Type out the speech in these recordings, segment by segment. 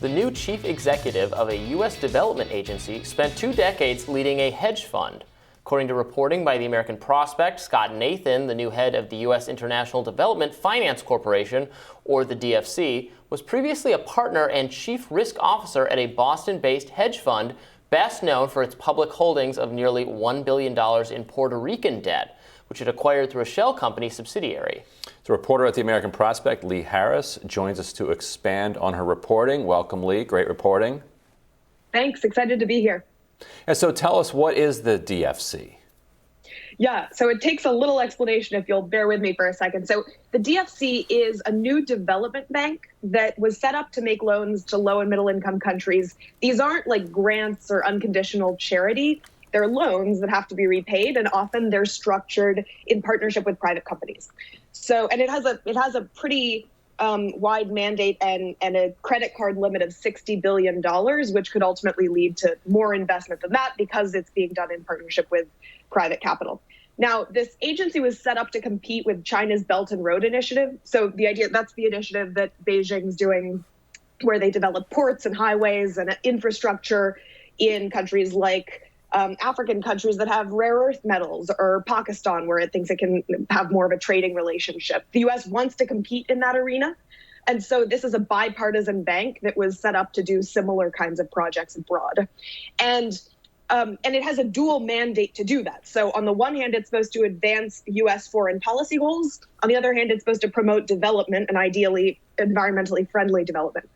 The new chief executive of a U.S. development agency spent 2 decades leading a hedge fund. According to reporting by the American Prospect, Scott Nathan, the new head of the U.S. International Development Finance Corporation, or the DFC, was previously a partner and chief risk officer at a Boston-based hedge fund, best known for its public holdings of nearly $1 billion in Puerto Rican debt, which it acquired through a shell company subsidiary. The reporter at the American Prospect, Lee Harris, joins us to expand on her reporting. Welcome, Lee. Great reporting. Thanks. Excited to be here. And so tell us, what is the DFC? Yeah, so it takes a little explanation if you'll bear with me for a second. So the DFC is a new development bank that was set up to make loans to low and middle income countries. These aren't like grants or unconditional charity. They're loans that have to be repaid, and often they're structured in partnership with private companies. So, and it has a pretty wide mandate and a credit card limit of $60 billion, which could ultimately lead to more investment than that because it's being done in partnership with private capital. Now, this agency was set up to compete with China's Belt and Road Initiative. So that's the initiative that Beijing's doing, where they develop ports and highways and infrastructure in countries like African countries that have rare earth metals, or Pakistan, where it thinks it can have more of a trading relationship. The U.S. wants to compete in that arena. And so this is a bipartisan bank that was set up to do similar kinds of projects abroad. And it has a dual mandate to do that. So on the one hand, it's supposed to advance U.S. foreign policy goals. On the other hand, it's supposed to promote development, and ideally environmentally friendly development.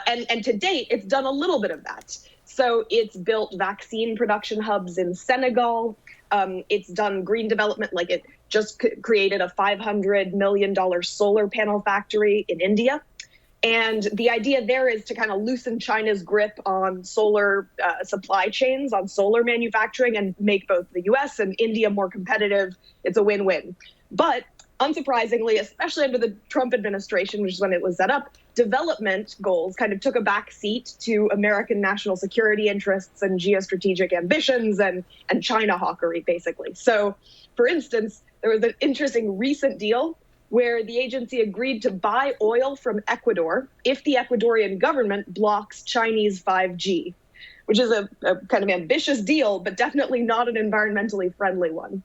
And to date, it's done a little bit of that. So it's built vaccine production hubs in Senegal. It's done green development, like it just created a $500 million solar panel factory in India. And the idea there is to kind of loosen China's grip on solar supply chains, on solar manufacturing, and make both the US and India more competitive. It's a win-win. But unsurprisingly, especially under the Trump administration, which is when it was set up, development goals kind of took a back seat to American national security interests and geostrategic ambitions and China hawkery, basically. So, for instance, there was an interesting recent deal where the agency agreed to buy oil from Ecuador if the Ecuadorian government blocks Chinese 5G, which is a kind of ambitious deal, but definitely not an environmentally friendly one.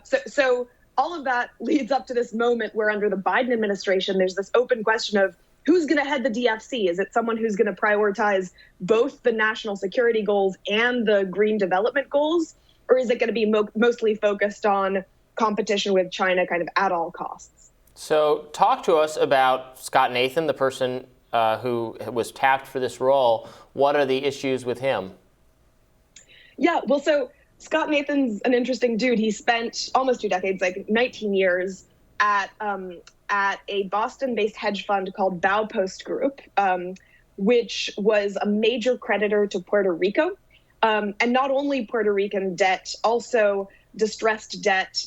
So all of that leads up to this moment where under the Biden administration, there's this open question of who's going to head the DFC? Is it someone who's going to prioritize both the national security goals and the green development goals? Or is it going to be mostly focused on competition with China kind of at all costs? So talk to us about Scott Nathan, the person who was tapped for this role. What are the issues with him? Yeah, well, so Scott Nathan's an interesting dude. He spent almost 2 decades, like 19 years, at a Boston-based hedge fund called Baupost Group, which was a major creditor to Puerto Rico. And not only Puerto Rican debt, also distressed debt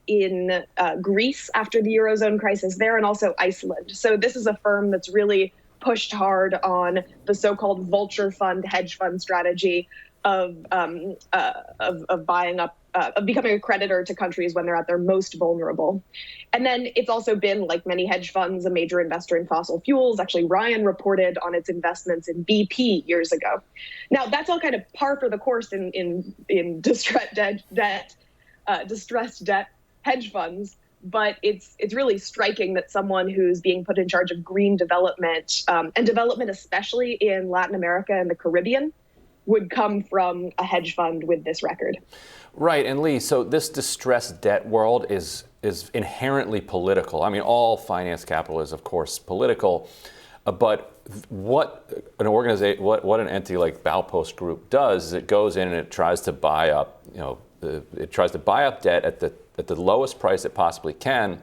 in Greece after the Eurozone crisis there, and also Iceland. So this is a firm that's really pushed hard on the so-called vulture fund hedge fund strategy of buying up, of becoming a creditor to countries when they're at their most vulnerable. And then it's also been, like many hedge funds, a major investor in fossil fuels. Actually, Ryan reported on its investments in BP years ago. Now, that's all kind of par for the course in distressed debt hedge funds. But it's really striking that someone who's being put in charge of green development, and development especially in Latin America and the Caribbean, would come from a hedge fund with this record. Right, and Lee, so this distressed debt world is inherently political. I mean, all finance capital is, of course, political, but what an organization, what an entity like Baupost Group does is it goes in and it tries to buy up, it tries to buy up debt at the lowest price it possibly can,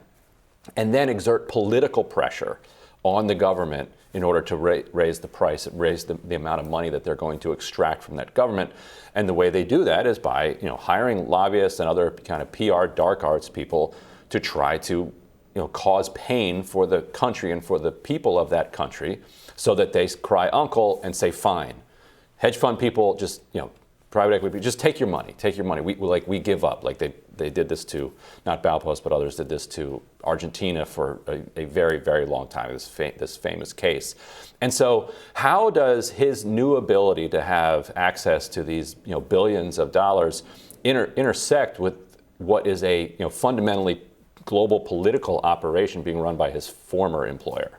and then exert political pressure on the government in order to raise the price, raise the amount of money that they're going to extract from that government. And the way they do that is by hiring lobbyists and other kind of PR dark arts people to try to cause pain for the country and for the people of that country, so that they cry uncle and say fine. Hedge fund people just private equity, just take your money. We give up. Like they did this to, not Baupost, but others did this to Argentina for a very, very long time, this famous case. And so how does his new ability to have access to these billions of dollars intersect with what is a fundamentally global political operation being run by his former employer?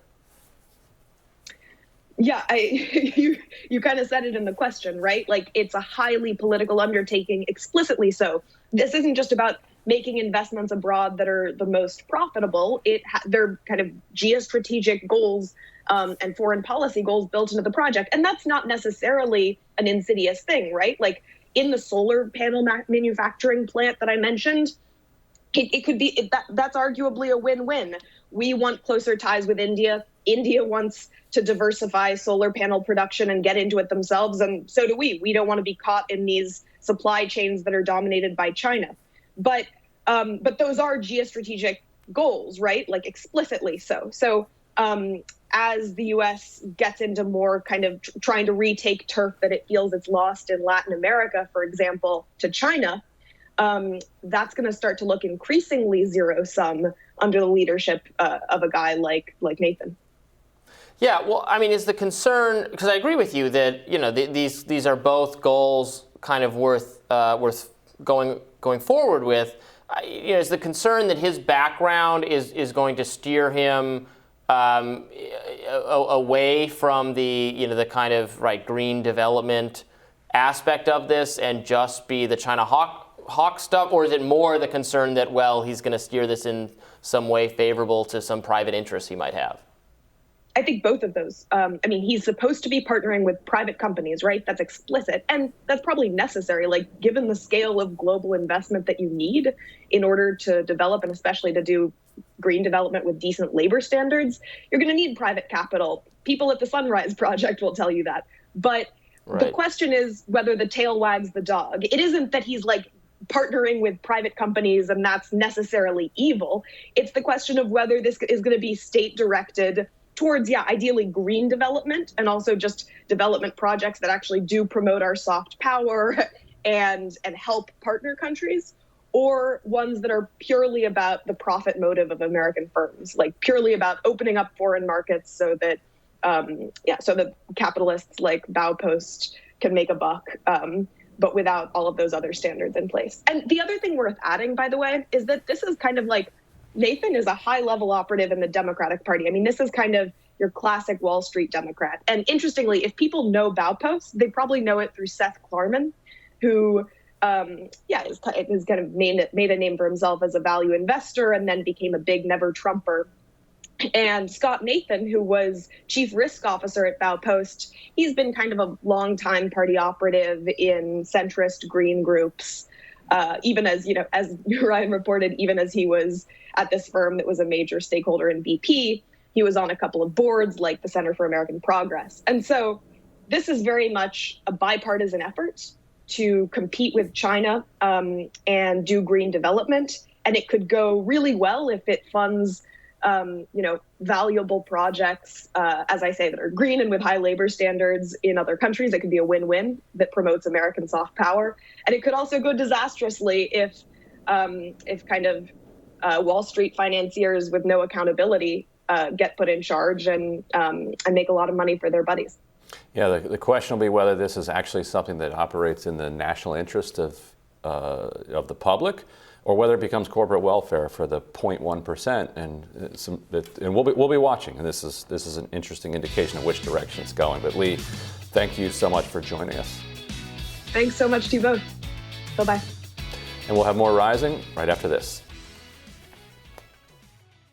Yeah, you kind of said it in the question, right? Like, it's a highly political undertaking, explicitly so. This isn't just about making investments abroad that are the most profitable. They're kind of geostrategic goals and foreign policy goals built into the project. And that's not necessarily an insidious thing, right? Like, in the solar panel manufacturing plant that I mentioned, it could be, that's arguably a win-win. We want closer ties with India. India wants to diversify solar panel production and get into it themselves, and so do we. We don't want to be caught in these supply chains that are dominated by China. But those are geostrategic goals, right? Like, explicitly so. So as the U.S. gets into more kind of trying to retake turf that it feels it's lost in Latin America, for example, to China, that's going to start to look increasingly zero-sum under the leadership of a guy like Nathan. Yeah, well, I mean, is the concern, because I agree with you that these are both goals kind of worth going forward with. Is the concern that his background is going to steer him away from the kind of green development aspect of this and just be the China hawk stuff, or is it more the concern that he's going to steer this in some way favorable to some private interests he might have? I think both of those. I mean, he's supposed to be partnering with private companies, right? That's explicit. And that's probably necessary, like, given the scale of global investment that you need in order to develop, and especially to do green development with decent labor standards, you're going to need private capital. People at the Sunrise Project will tell you that. But The question is whether the tail wags the dog. It isn't that he's partnering with private companies and that's necessarily evil. It's the question of whether this is going to be state-directed towards, ideally green development, and also just development projects that actually do promote our soft power and help partner countries, or ones that are purely about the profit motive of American firms, like purely about opening up foreign markets so that capitalists like Baupost can make a buck, but without all of those other standards in place. And the other thing worth adding, by the way, is that this is kind of like, Nathan is a high-level operative in the Democratic Party. I mean, this is kind of your classic Wall Street Democrat. And interestingly, if people know Baupost, they probably know it through Seth Klarman, who has kind of made a name for himself as a value investor and then became a big never-Trumper. And Scott Nathan, who was chief risk officer at Baupost, he's been kind of a longtime party operative in centrist green groups, even as Ryan reported, even as he was at this firm that was a major stakeholder in BP. He was on a couple of boards like the Center for American Progress. And so this is very much a bipartisan effort to compete with China and do green development. And it could go really well if it funds valuable projects, as I say, that are green and with high labor standards in other countries. It could be a win-win that promotes American soft power. And it could also go disastrously if kind of Wall Street financiers with no accountability get put in charge and make a lot of money for their buddies. Yeah, the question will be whether this is actually something that operates in the national interest of the public, or whether it becomes corporate welfare for the 0.1%, and we'll be watching. And this is an interesting indication of which direction it's going. But Lee, thank you so much for joining us. Thanks so much to you both. Bye-bye. And we'll have more Rising right after this.